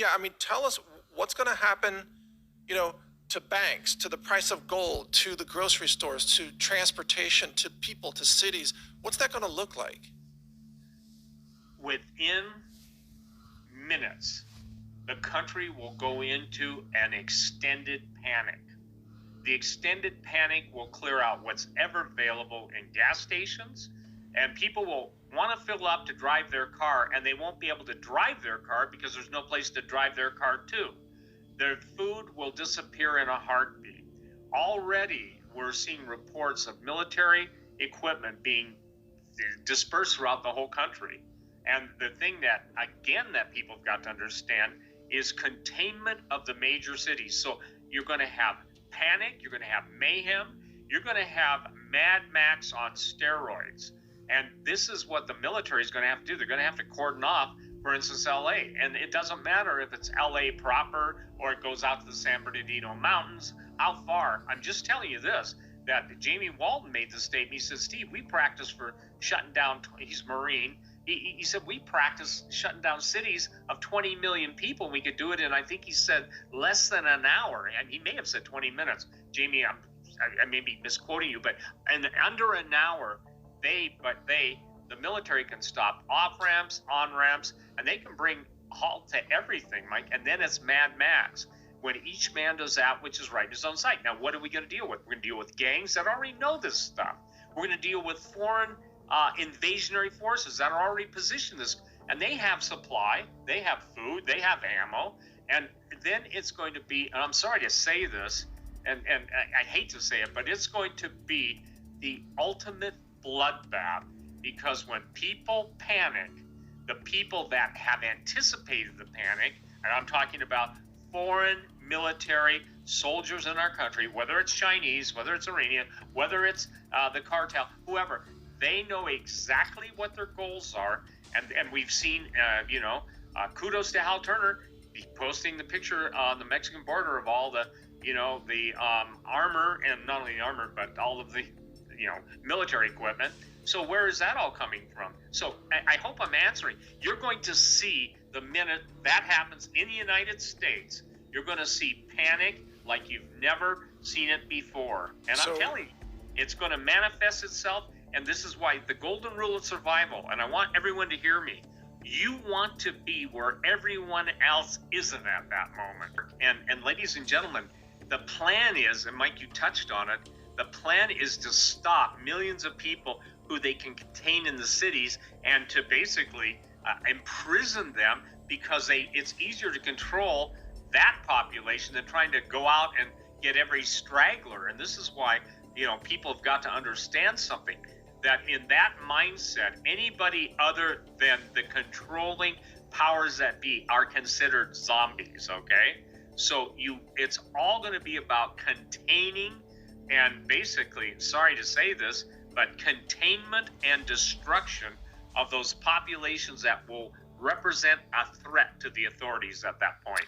Yeah, I mean, tell us what's going to happen, you know, to banks, to the price of gold, to the grocery stores, to transportation, to people, to cities. What's that going to look like? Within minutes, the country will go into an extended panic. The extended panic will clear out what's ever available in gas stations, and people will want to fill up to drive their car, and they won't be able to drive their car because there's no place to drive their car to. Their food will disappear in a heartbeat. Already, we're seeing reports of military equipment being dispersed throughout the whole country. And the thing that, again, that people have got to understand is containment of the major cities. So you're going to have panic, you're going to have mayhem, you're going to have Mad Max on steroids. And this is what the military is going to have to do. They're going to have to cordon off, for instance, LA. And it doesn't matter if it's LA proper or it goes out to the San Bernardino Mountains, how far. I'm just telling you this, that Jamie Walton made the statement. He said, Steve, we practice for shutting down, he's Marine. He said, we practice shutting down cities of 20 million people. And we could do it in, I think he said, less than an hour. And he may have said 20 minutes. Jamie, I may be misquoting you, but in under an hour, the military can stop off ramps, on ramps, and they can bring halt to everything, Mike. And then it's Mad Max when each man does that which is right in his own sight. Now, what are we going to deal with? We're going to deal with gangs that already know this stuff. We're going to deal with foreign invasionary forces that are already positioned this, and they have supply, they have food, they have ammo, and then it's going to be, and I'm sorry to say this, and I hate to say it, but it's going to be the ultimate bloodbath, because when people panic, the people that have anticipated the panic, and I'm talking about foreign military soldiers in our country, whether it's Chinese, whether it's Iranian, whether it's the cartel, whoever, they know exactly what their goals are. And we've seen, kudos to Hal Turner posting the picture on the Mexican border of all the, the armor, and not only the armor, but all of the, military equipment. So where is that all coming from? So I hope I'm answering. You're going to see the minute that happens in the United States, you're going to see panic like you've never seen it before. And I'm telling you, it's going to manifest itself. And this is why the golden rule of survival, and I want everyone to hear me, you want to be where everyone else isn't at that moment. And ladies and gentlemen, the plan is, and Mike, you touched on it, the plan is to stop millions of people who they can contain in the cities and to basically imprison them, because it's easier to control that population than trying to go out and get every straggler. And this is why, people have got to understand something, that in that mindset, anybody other than the controlling powers that be are considered zombies, okay? So it's all going to be about containing and basically, sorry to say this, but containment and destruction of those populations that will represent a threat to the authorities at that point.